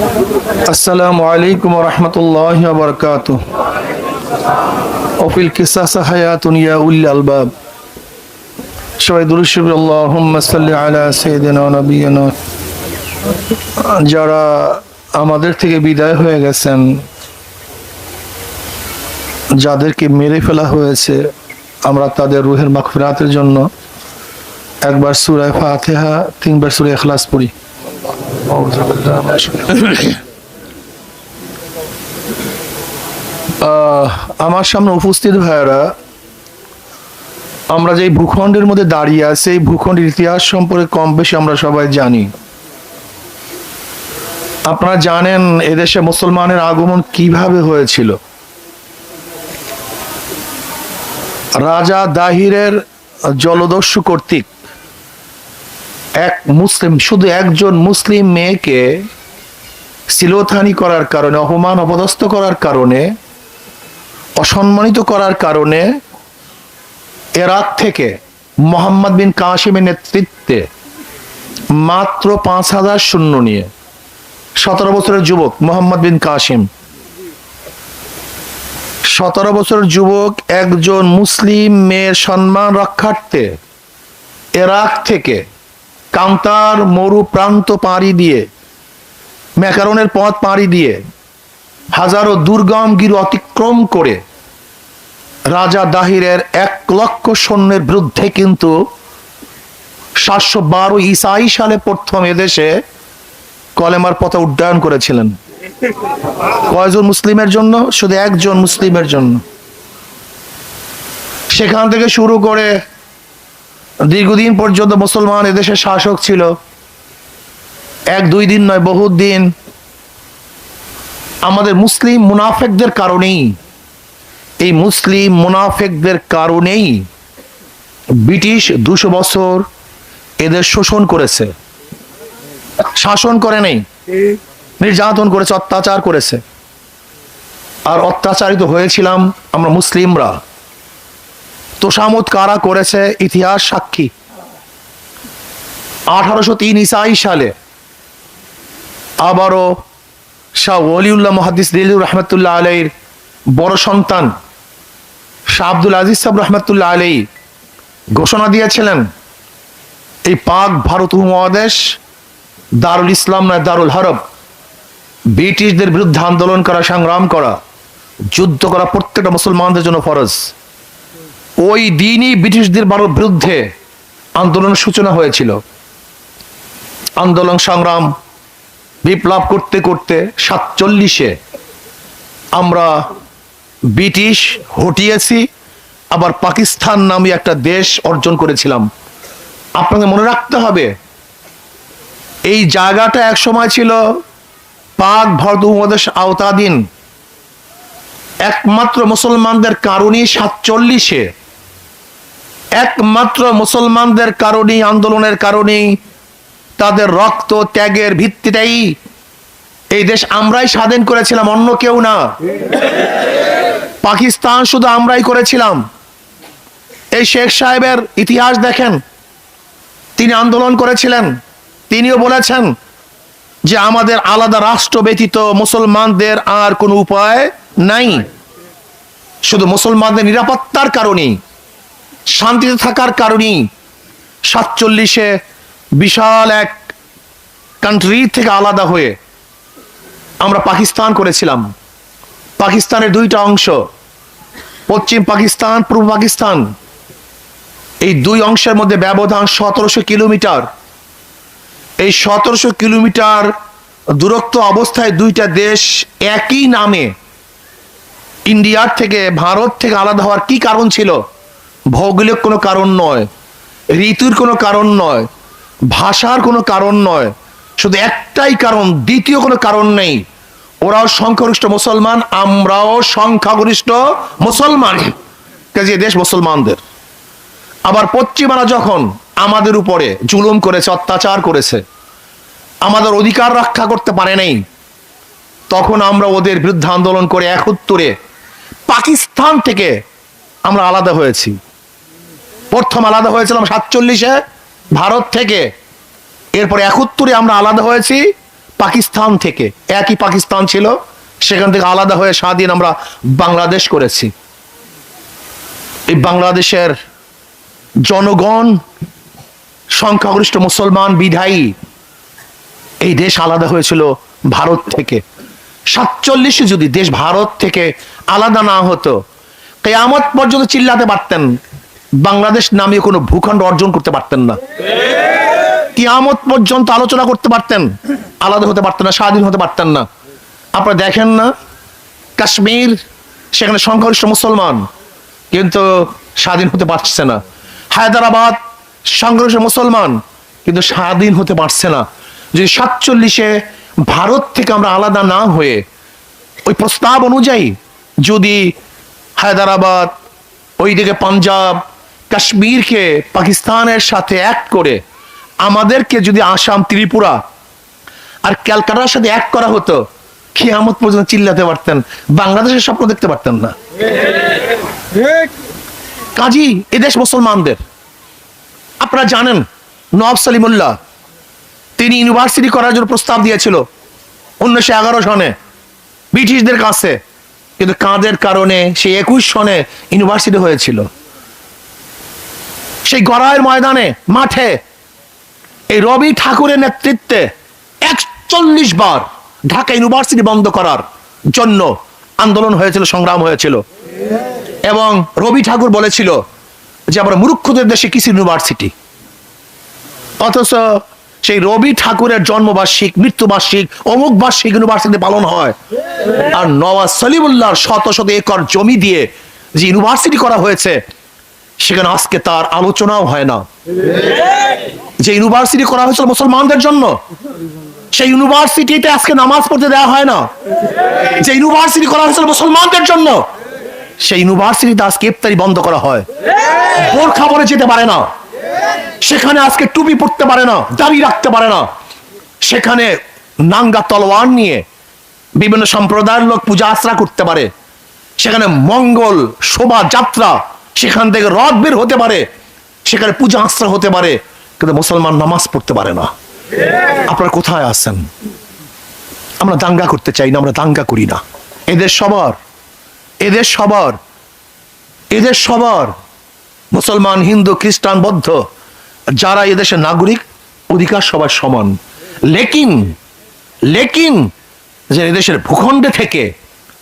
আসসালামু আলাইকুম ওয়া রাহমাতুল্লাহি ওয়া বারাকাতুহু। ওফিল কিসাস হায়াতুন ইয়া উলিল আলবাব। সবাই দুরূদ শরীফ আল্লাহুম্মা সাল্লি আলা সাইয়্যিদিনা ওয়া নাবিয়িনা। যারা আমাদের থেকে বিদায় হয়ে গেছেন, যাদেরকে মেরে ফেলা হয়েছে, আমরা তাদের রূহের মাগফিরাতের জন্য একবার সূরা ফাতিহা, তিনবার সূরা ইখলাস পড়ি। আমার সামনে উপস্থিত ভাইয়েরা, আমরা যে ভূখণ্ডের মধ্যে দাঁড়িয়ে আছি, এই ভূখণ্ডের ইতিহাস সম্পর্কে কম বেশি আমরা সবাই জানি। আপনারা জানেন এদেশে মুসলমানের আগমন কিভাবে হয়েছিল। রাজা দাহিরের জলদস্যু কর্তৃক এক মুসলিম, শুধু একজন মুসলিম মেয়েকে শ্লীলতাহানি করার কারণে, অপমান অপদস্থ করার কারণে, অসম্মানিত করার কারণে ইরাক থেকে মোহাম্মদ বিন কাসিমের নেতৃত্বে মাত্র ৫,০০০ সৈন্য নিয়ে ১৭ বছরের যুবক মোহাম্মদ বিন কাসিম, ১৭ বছরের যুবক একজন মুসলিম মেয়ের সম্মান রক্ষার্থে ইরাক থেকে কান্তার মরু প্রান্ত পাড়ি দিয়ে, ম্যাকারনের পথ পাড়ি দিয়ে, হাজারো দুর্গম গিরি অতিক্রম করে রাজা দাহিরের ১,০০,০০০ সৈন্যের বিরুদ্ধে কিন্তু ৭১২ ঈসাই সালে প্রথম এদেশে কলেমার পতাকা উড্ডয়ন করেছিলেন। কয়জন মুসলিমের জন্য? শুধু একজন মুসলিমের জন্য। সেখান থেকে শুরু করে দীর্ঘদিন পর্যন্ত মুসলমান এদেশের শাসক ছিল। ১-২ দিন নয়, বহুত দিন। আমাদের মুসলিম মুনাফেকদের কারণেই, এই মুসলিম মুনাফেকদের কারণেই ব্রিটিশ ২০০ বছর এদের শোষণ করেছে, শাসন করে নেই, নির্যাতন করেছে, অত্যাচার করেছে। আর অত্যাচারিত হয়েছিলাম আমরা মুসলিমরা। তোষামত কারা করেছে ইতিহাস সাক্ষী। ১৮০৩ ঈসাই সালে আবারও শাহ ওলিউল্লাহ মুহাদ্দিস দিলুর রহমতুল্লাহ আলাইহির বড় সন্তান শাহ আব্দুল আজিজ সাহেব রহমতুল্লাহ আলাইহি ঘোষণা দিয়েছিলেন, এই পাক ভারত উপমহাদেশ দারুল ইসলাম নয়, দারুল হরব। ব্রিটিশদের বিরুদ্ধে আন্দোলন করা, সংগ্রাম করা, যুদ্ধ করা প্রত্যেকটা মুসলমানদের জন্য ফরজ। ওই দিনই ব্রিটিশদের বিরুদ্ধে আন্দোলনের সূচনা হয়েছিল। আন্দোলন সংগ্রাম বিপ্লব করতে করতে ৪৭-এ আমরা ব্রিটিশ হটিয়েছি, আবার পাকিস্তান নামে একটা দেশ অর্জন করেছিলাম। আপনাকে মনে রাখতে হবে, এই জায়গাটা এক সময় ছিল পাক ভারত উপমহাদেশ আওতাধীন। একমাত্র মুসলমানদের কারণেই ৪৭-এ, একমাত্র মুসলমানদের কারণেই, আন্দোলনের কারণেই, তাদের রক্ত ত্যাগের ভিত্তিতেই এই দেশ আমরাই স্বাধীন করেছিলাম, অন্য কেউ না। পাকিস্তান শুধু আমরাই করেছিলাম। এই শেখ সাহেবের ইতিহাস দেখেন, তিনি আন্দোলন করেছিলেন। তিনিও বলেছেন যে আমাদের আলাদা রাষ্ট্র ব্যতীত মুসলমানদের আর কোনো উপায় নাই। শুধু মুসলমানদের নিরাপত্তার কারণেই, শান্তিতে থাকার কারণেই ৪৭-এ বিশাল এক কান্ট্রি থেকে আলাদা হয়ে আমরা পাকিস্তান করেছিলাম। পাকিস্তানের ২টা অংশ, পশ্চিম পাকিস্তান, পূর্ব পাকিস্তান। এই ২ অংশের মধ্যে ব্যবধান ১৭০০ কিলোমিটার। এই ১৭০০ কিলোমিটার দূরত্ব অবস্থায় ২টা দেশ একই নামে ইন্ডিয়ার থেকে, ভারত থেকে আলাদা হওয়ার কি কারণ ছিল? ভৌগোলিক কোনো কারণ নয়, ঋতুর কোনো কারণ নয়, ভাষার কোনো কারণ নয়, শুধু একটাই কারণ, দ্বিতীয় কোনো কারণ নেই। ওরাও সংখ্যাগরিষ্ঠ মুসলমান, আমরাও সংখ্যাগরিষ্ঠ মুসলমান, কাজে দেশ মুসলমানদের। আবার পশ্চিমারা যখন আমাদের উপরে জুলুম করেছে, অত্যাচার করেছে, আমাদের অধিকার রক্ষা করতে পারে নাই, তখন আমরা ওদের বিরুদ্ধে আন্দোলন করে ৭১-এ পাকিস্তান থেকে আমরা আলাদা হয়েছি। প্রথম আলাদা হয়েছিলাম ৪৭-এ ভারত থেকে, এরপর ৭১-এ আমরা আলাদা হয়েছি পাকিস্তান থেকে, একই পাকিস্তান ছিল, সেখান থেকে আলাদা হয়ে স্বাধীন আমরা বাংলাদেশ করেছি। এই বাংলাদেশের জনগণ সংখ্যাগরিষ্ঠ মুসলমান বিধায়ী এই দেশ আলাদা হয়েছিল ভারত থেকে। 47 যদি দেশ ভারত থেকে আলাদা না হতো, কিয়ামত পর্যন্ত চিল্লাতে পারতেন, বাংলাদেশ নামে কোনো ভূখণ্ড অর্জন করতে পারতেন না। কিয়ামত পর্যন্ত আলোচনা করতে পারতেন, আলাদা হতে পারতেন না, স্বাধীন হতে পারতেন না। আপনারা দেখেন না, কাশ্মীর, সেখানে সংখ্যাগরিষ্ঠ মুসলমান, কিন্তু স্বাধীন হতে পারছে না। হায়দ্রাবাদ সংখ্যাগরিষ্ঠ মুসলমান, কিন্তু স্বাধীন হতে পারছে না। যদি 47-এ ভারত থেকে আমরা আলাদা না হয়ে ওই প্রস্তাব অনুযায়ী যদি হায়দ্রাবাদ, ওইদিকে পাঞ্জাব, কাশ্মীরকে পাকিস্তানের সাথে এক করে আমাদেরকে যদি আসাম, ত্রিপুরা আর ক্যালকাটার সাথে এক করা হতো, কিয়ামত পর্যন্ত চিল্লাতে পারতেন, বাংলাদেশের স্বপ্ন দেখতে পারতেন না। কাজী এদেশ মুসলমানদের। আপনারা জানেন নওয়াব সলিমুল্লাহ, তিনি ইউনিভার্সিটি করার জন্য প্রস্তাব দিয়েছিল 1911 সনে ব্রিটিশদের কাছে, কিন্তু কাঁদের কারণে সেই 21 সনে ইউনিভার্সিটি হয়েছিল। সেই গড়াইয়ের ময়দানে, মাঠে এই রবি ঠাকুরের নেতৃত্বে 41 বার ঢাকা ইউনিভার্সিটি বন্ধ করার জন্য আন্দোলন হয়েছিল, সংগ্রাম হয়েছিল। এবং রবি ঠাকুর বলেছিল যে আমরা মূর্খদের দেশে কিস ইউনিভার্সিটি। অথচ সেই রবি ঠাকুরের জন্মবার্ষিক, মৃত্যুবার্ষিক, অমুক বার্ষিক ইউনিভার্সিটি পালন হয়। আর নওয়াব সলিমুল্লাহর শত শত একর জমি দিয়ে যে ইউনিভার্সিটি করা হয়েছে, সেখানে আজকে তার আলোচনাও হয় না। যে ইউনিভার্সিটি করা হয়েছিল মুসলমানদের জন্য, সেই ইউনিভার্সিটিতে আজকে নামাজ পড়তে দেওয়া হয় না। যে ইউনিভার্সিটি করা হয়েছিল মুসলমানদের জন্য, সেই ইউনিভার্সিটিতে আজকে ইফতারি বন্ধ করা হয়। বোরখা পরে যেতে পারে না সেখানে, আজকে টুপি পরতে পারে না, দাড়ি রাখতে পারে না সেখানে। নাঙ্গা তলোয়ার নিয়ে বিভিন্ন সম্প্রদায়ের লোক পূজা আশ্রা করতে পারে সেখানে। মঙ্গল শোভাযাত্রা, সেখান থেকে রথ বের হতে পারে, সেখানে পূজা আশ্রা হতে পারে, কিন্তু মুসলমান নামাজ পড়তে পারে না। আপনারা কোথায় আছেন? আমরা দাঙ্গা করতে চাই না, আমরা দাঙ্গা করি না। এদের সবার, এদের সবার, এদের সবার, মুসলমান, হিন্দু, খ্রিস্টান, বৌদ্ধ, যারা এদেশের নাগরিক, অধিকার সবার সমান। লেকিন যে এদেশের ভূখণ্ডে থেকে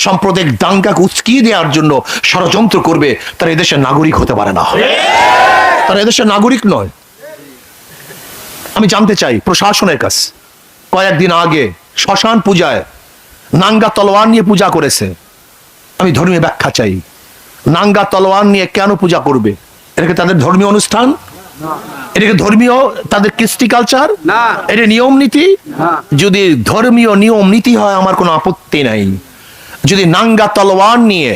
সাম্প্রদায়িক দাঙ্গাকে উস্কিয়ে দেওয়ার জন্য ষড়যন্ত্র করবে, তারা এদেশের নাগরিক হতে পারে না, তারা এদেশের নাগরিক নয়। আমি জানতে চাই প্রশাসনের কাছে, কয়েকদিন আগে শ্মশান পূজায় নাঙ্গা তলোয়ার নিয়ে পূজা করেছে। আমি ধর্মীয় ব্যাখ্যা চাই। নাঙ্গা তলোয়ার নিয়ে কেন পূজা করবে? এটা কি তাদের ধর্মীয় অনুষ্ঠান? এটা কি ধর্মীয় তাদের কৃষ্টি কালচার? এটা নিয়ম নীতি? যদি ধর্মীয় নিয়ম নীতি হয় আমার কোনো আপত্তি নাই। যদি নাঙ্গা তলোয়ার নিয়ে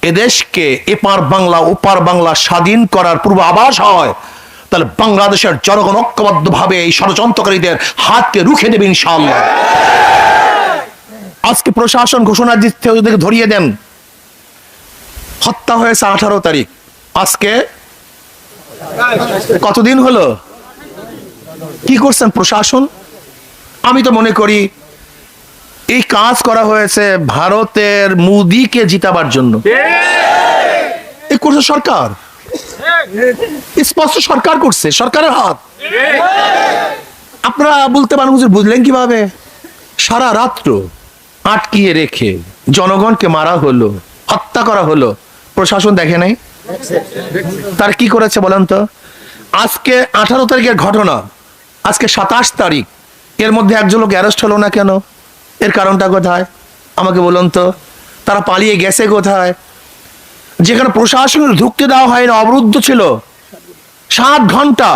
এদেশকে এপার বাংলা ওপার বাংলা স্বাধীন করার পূর্ব আভাস হয়, তাহলে বাংলাদেশের জনগণ ঐক্যবদ্ধভাবে এই ষড়যন্ত্রকারীদের হাতকে রুখে দেবে ইনশাআল্লাহ। আজকে প্রশাসন ঘোষণা দিচ্ছে ওদেরকে ধরিয়ে দেন। হত্যা হয়েছে 18 তারিখ, আজকে কতদিন হলো? কি করছেন প্রশাসন? আমি তো মনে করি এই কাজ করা হয়েছে ভারতের মোদিকে জিতাবার জন্য। এই করছে সরকার, স্পষ্ট সরকার করছে, সরকারের হাত। আপনারা বলতে পারেন হুজুর বুঝলেন কিভাবে? সারা রাত্র আটকিয়ে রেখে জনগণকে মারা হলো, হত্যা করা হলো, প্রশাসন দেখে নাই? তার কি করেছে বলেন তো? আজকে 18 তারিখের ঘটনা, আজকে 27 তারিখ, এর মধ্যে একজন লোক অ্যারেস্ট হলো না কেন? এর কারণটা কোথায় আমাকে বলুন তো? তারা পালিয়ে গেছে কোথায়? যেখানে প্রশাসনের ঢুকতে দেওয়া হয় না, অবরুদ্ধ ছিল 7 ঘন্টা,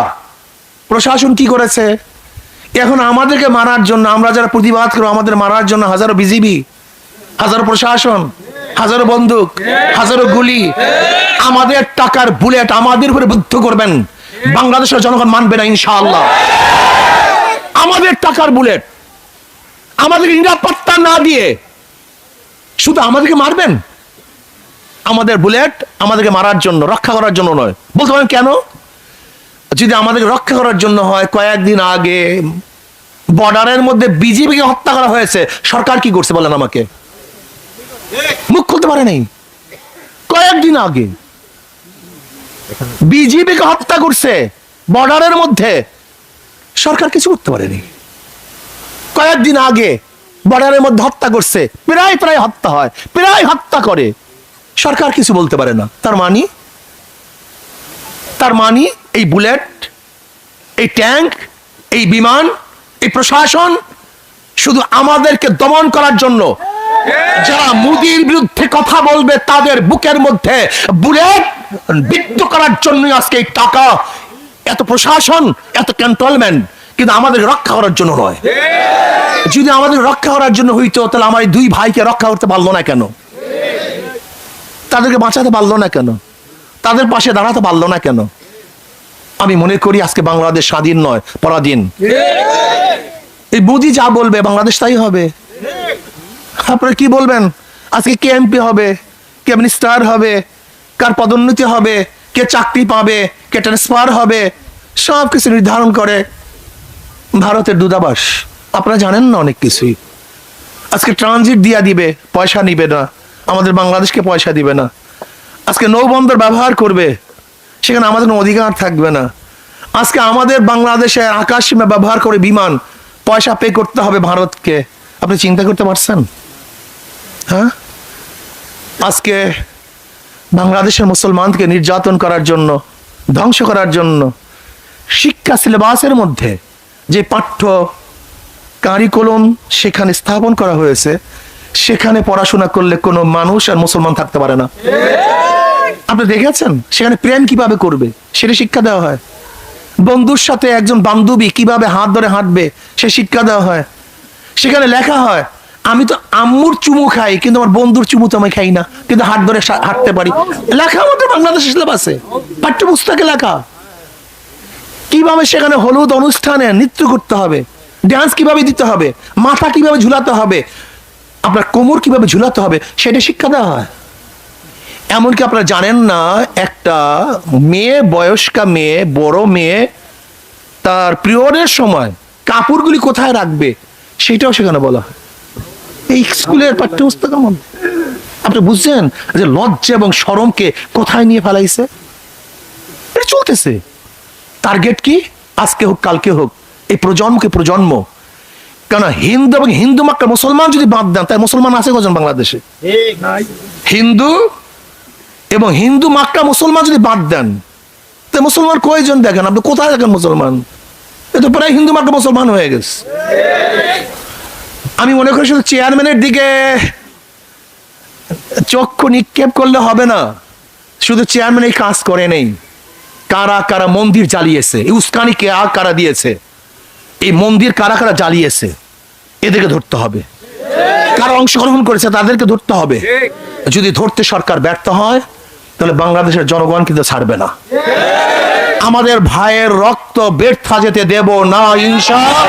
প্রশাসন কি করেছে? এখন আমাদেরকে মারার জন্য, আমরা যারা প্রতিবাদ করবো আমাদের মারার জন্য হাজারো বিজিবি, হাজারো প্রশাসন, হাজারো বন্দুক, হাজারো গুলি, আমাদের টাকার বুলেট আমাদের উপরে বুদ্ধ করবেন, বাংলাদেশের জনগণ মানবে না ইনশাআল্লাহ। আমাদের টাকার বুলেট আমাদেরকে নিরাপত্তা না দিয়ে শুধু আমাদেরকে মারবেন। আমাদের বুলেট আমাদেরকে মারার জন্য, রক্ষা করার জন্য নয়। বলতে পারেন কেন? যদি আমাদেরকে রক্ষা করার জন্য হয়, কয়েকদিন আগে বর্ডারের মধ্যে বিজেপিকে হত্যা করা হয়েছে, সরকার কি করছে বলেন আমাকে? মুখ খুলতে পারে নাই। কয়েকদিন আগে বিজেপিকে হত্যা করছে বর্ডারের মধ্যে, সরকার কিছু করতে পারেনি। কয়েকদিন আগে বর্ডারের মধ্যে হত্যা করছে, প্রায় হত্যা হয়, প্রায় হত্যা করে, সরকার কিছু বলতে পারে না। তার মানে এই বুলেট, এই ট্যাঙ্ক, এই বিমান, এই প্রশাসন শুধু আমাদেরকে দমন করার জন্য, যারা মোদির বিরুদ্ধে কথা বলবে তাদের বুকের মধ্যে বুলেট বিদ্ধ করার জন্য আজকে এই টাকা, এত প্রশাসন, এত ক্যান্টনমেন্ট, কিন্তু আমাদের রক্ষা করার জন্য নয়। যদি আমাদের রক্ষা করার জন্য হইতো তাহলে আমার এই দুই ভাইকে রক্ষা করতে পারলো না কেন? তাদেরকে বাঁচাতে পারলো না কেন? তাদের পাশে দাঁড়াতে পারলো না কেন? আমি মনে করি আজকে বাংলাদেশ স্বাধীন নয়, পরাধীন। এই মোদি যা বলবে বাংলাদেশ তাই হবে। আপনারা কি বলবেন? আজকে কে এমপি হবে, কে মিনিস্টার হবে, কার পদোন্নতি হবে, কে চাকরি পাবে, কে ট্রান্সফার হবে, সব কিছু নির্ধারণ করে ভারতের দূতাবাস। আপনারা জানেন না অনেক কিছুই। আজকে ট্রানজিট দিয়া দিবে, পয়সা নিবে না, আমাদের বাংলাদেশকে পয়সা দিবে না। আজকে নৌবন্দর ব্যবহার করবে, সেখানে আমাদের কোনো অধিকার থাকবে না। আজকে আমাদের বাংলাদেশে আকাশ সীমা ব্যবহার করে বিমান, পয়সা পে করতে হবে ভারতকে। আপনি চিন্তা করতে পারছেন? হ্যাঁ, আজকে বাংলাদেশের মুসলমানকে নির্যাতন করার জন্য, ধ্বংস করার জন্য শিক্ষা সিলেবাসের মধ্যে যে পাঠ্য কারিকুলাম সেখানে স্থাপন করা হয়েছে, সেখানে পড়াশোনা করলে কোনো মানুষ আর মুসলমান থাকতে পারে না। আপনি দেখেছেন সেখানে প্রেম কিভাবে করবে সেটা শিক্ষা দেওয়া হয়। বন্ধুর সাথে একজন বান্ধবী কিভাবে হাত ধরে হাঁটবে সে শিক্ষা দেওয়া হয়। সেখানে লেখা হয় আমি তো আম্মুর চুমু খাই কিন্তু আমার বন্ধুর চুমু তো আমি খাই না, কিন্তু হাত ধরে হাঁটতে পারি। লেখা আমাদের বাংলাদেশের সিলেবাসে, পাঠ্যপুস্তকে লেখা। কিভাবে সেখানে হলুদ অনুষ্ঠানে নৃত্য করতে হবে, ডান্স কিভাবে দিতে হবে, মাথা কিভাবে ঝুলাতে হবে, আপনার কোমর কিভাবে ঝুলাতে হবে সেটা শিক্ষা দেওয়া হয়। এমনকি আপনারা জানেন না, একটা মেয়ে, বয়স্কা মেয়ে, বড় মেয়ে, তার পিরিয়ডের সময় কাপড়গুলি কোথায় রাখবে সেটাও সেখানে বলা হয় এই স্কুলের পাঠ্যপুস্তক। আপনি বুঝছেন যে লজ্জা এবং শরমকে কোথায় নিয়ে ফেলাইছে? এটা চলতেছে। টার্গেট কি? আজকে হোক কালকে হোক, এই প্রজন্মকে প্রজন্ম। কেন হিন্দু এবং হিন্দু মাক্কা মুসলমান যদি বাদ দেন, তাই মুসলমান আছে কজন বাংলাদেশে? হিন্দু এবং হিন্দু মাক্কা মুসলমান যদি বাদ দেন, তাই মুসলমান কয়জন দেখেন? আপনি কোথায় দেখেন মুসলমান? এ তো প্রায় হিন্দু মাক্কা মুসলমান হয়ে গেছে। আমি মনে করি শুধু চেয়ারম্যানের দিকে চক্ষু নিক্ষেপ করলে হবে না। শুধু চেয়ারম্যান এই কাজ করে নেই, কারা কারা মন্দির জ্বালিয়েছে, এই উস্কানি কে কারা দিয়েছে, এই মন্দির কারা কারা জ্বালিয়েছে এদেরকে ধরতে হবে। কারা অংশগ্রহণ করেছে তাদেরকে ধরতে হবে। যদি ধরতে সরকার ব্যর্থ হয় তাহলে বাংলাদেশের জনগণ কিন্তু ছাড়বে না। আমাদের ভাইয়ের রক্ত ব্যর্থ যেতে দেব না ইনশাআল্লাহ।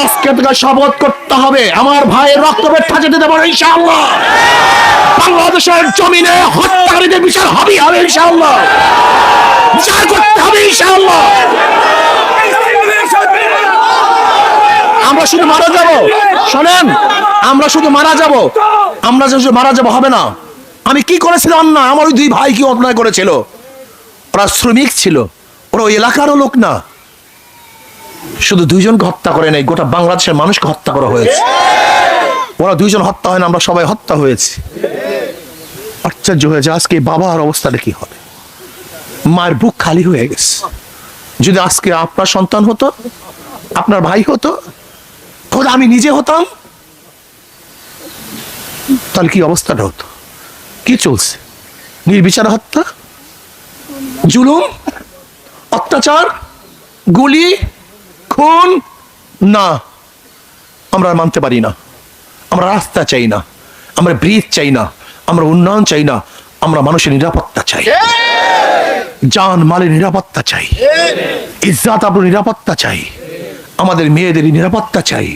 আজকে থেকে শপথ করতে হবে, আমার ভাইয়ের রক্ত ব্যর্থ যেতে দেব না ইনশাআল্লাহ। বাংলাদেশের জমিনে হত্যাকারীদের বিচার হবে ইনশাআল্লাহ, বিচার করতে হবে ইনশাআল্লাহ। আমরা শুধু মারা যাব, শোনেন, আমরা শুধু মারা যাব, আমরা শুধু মারা যাব হবে না। আমি কি করেছিলাম অন্যায়? আমার ওই দুই ভাই কি অন্যায় করেছিল? ওরা শ্রমিক ছিল, ওরা ওই এলাকারও লোক না। শুধু দুইজনকে হত্যা করে নাই, গোটা বাংলাদেশের মানুষকে হত্যা করা হয়েছে। ওরা দুইজন হত্যা হয় না, আমরা সবাই হত্যা হয়েছি। আশ্চর্য হয়েছে আজকে বাবার অবস্থাটা কি হবে। মায়ের বুক খালি হয়ে গেছে। যদি আজকে আপনার সন্তান হতো, আপনার ভাই হতো, খোদা আমি নিজে হতাম, তাহলে কি অবস্থাটা হতো? কি চলছে? নির্বিচার হত্যা, জুলুম, অত্যাচার, গুলি, খুন। না, আমরা মানতে পারি না। আমরা রাস্তা চাই না, আমরা ব্রিজ চাই না, আমরা উন্নয়ন চাই না, আমরা মানুষের নিরাপত্তা চাই, জান মালের নিরাপত্তা চাই, ইজ্জত আবরুর নিরাপত্তা চাই, আমাদের মেয়েদের নিরাপত্তা চাই।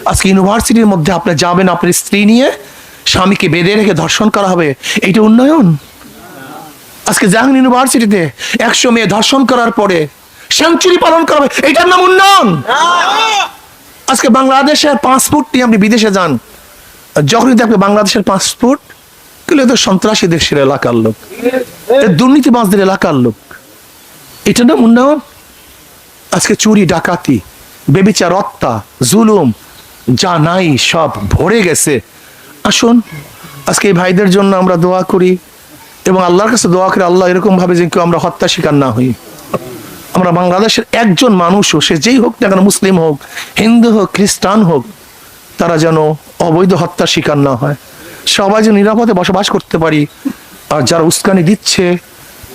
আজকে ইউনিভার্সিটির মধ্যে আপনি যাবেন, আপনার স্ত্রী নিয়ে স্বামীকে বেঁধে রেখে ধর্ষণ করা হবে, এইটা উন্নয়ন? আজকে জাহাঙ্গীর ইউনিভার্সিটিতে 100 মেয়ে ধর্ষণ করার পরে সেঞ্চুরি পালন করা হবে, এইটার নাম উন্নয়ন? আজকে বাংলাদেশের পাসপোর্ট নিয়ে আপনি বিদেশে যান, যখনই দেখবে বাংলাদেশের পাসপোর্ট, কিন্তু তো সন্ত্রাসী দেশের এলাকার লোক, দুর্নীতিবাজদের এলাকার লোক। এটা না উন্নয়ন? আজকে চুরি ডাকাতি, বেবিচার, হত্যা, জুলুম যা নাই সব ভরে গেছে। আসুন আজকে এই ভাইদের জন্য আমরা দোয়া করি এবং আল্লাহর কাছে দোয়া করি, আল্লাহ এরকম ভাবে যে কেউ আমরা হত্যা শিকার না হই। আমরা বাংলাদেশের একজন মানুষও, সে যেই হোক না কেন, মুসলিম হোক, হিন্দু হোক, খ্রিস্টান হোক, তারা যেন অবৈধ হত্যার শিকার না হয়, সবাই যেন নিরাপদে বসবাস করতে পারি। আর যারা উস্কানি দিচ্ছে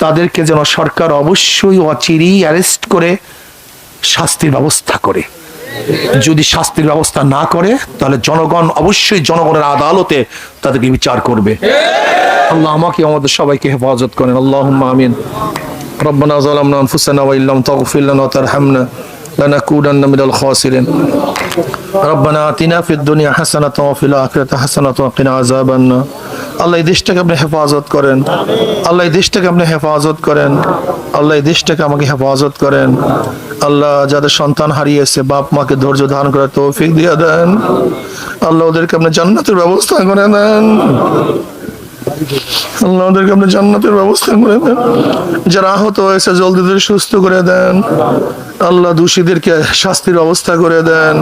তাদেরকে যেন সরকার অবশ্যই অচিরেই অ্যারেস্ট করে শাস্তির ব্যবস্থা করে। যদি শাস্তির ব্যবস্থা না করে তাহলে জনগণ অবশ্যই জনগণের আদালতে তাদেরকে বিচার করবে। আল্লাহ আমাকে আমাদের সবাইকে হেফাজত করেন, আল্লাহুম্মা আমিন। ربنا ظلمنا أنفسنا وإن لم تغفر لنا وترحمنا لنكونن من الخاسرين ربنا آتنا في الدنيا حسنة وفي الآخرة حسنة وقنا عذاب النار। আল্লাহ এই দেশটাকে আপনি হেফাজত করেন, আল্লাহ এই দেশটাকে আপনি হেফাজত করেন, আল্লাহ এই দেশটাকে আমাকে হেফাজত করেন। আল্লাহ যাদের সন্তান হারিয়েছে, বাপ মাকে ধৈর্য ধারণ করার তৌফিক দিয়ে দেন। আল্লাহ ওদেরকে আপনি জান্নাতের ব্যবস্থা করে দেন, আল্লাহ ওদেরকে আপনি জান্নাতের ব্যবস্থা করে দেন। যারা আহত হয়েছে জলদি সুস্থ করে দেন। আল্লাহ দোষীদেরকে শাস্তির ব্যবস্থা করে দেন।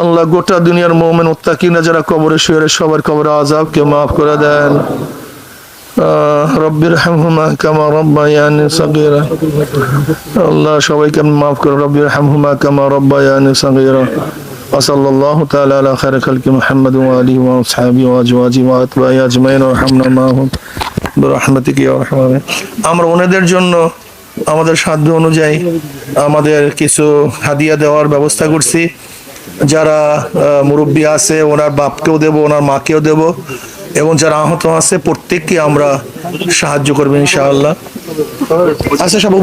আল্লাহ গোটা দুনিয়ার মুমিন মুত্তাকিনা যারা কবরে শুয়ে সবার কবরে আযাবকে মাফ করে দেন। রব্বির হামহুমা কামা রাব্বায়ানি সাগীরা। আল্লাহ সবাইকে মাফ করে, রব্বির হামহুমা কামা রাব্বায়ানি সাগীরা। وصلى الله تعالى على خير خلق محمد وآله وأصحابه وأزواجه وأتباعه أجمعين وارحمنا معهم برحمتك يا أرحم الراحمين। আমরা ওনাদের জন্য আমাদের সাধ্য অনুযায়ী আমাদের কিছু হাদিয়া দেওয়ার ব্যবস্থা করছি। যারা মুরব্বী আছে ওনার বাপকেও দেব, ওনার মাকেও দেব, এবং যারা আহত আছে প্রত্যেককে আমরা সাহায্য করবো ইনশাআল্লাহ। আচ্ছা সব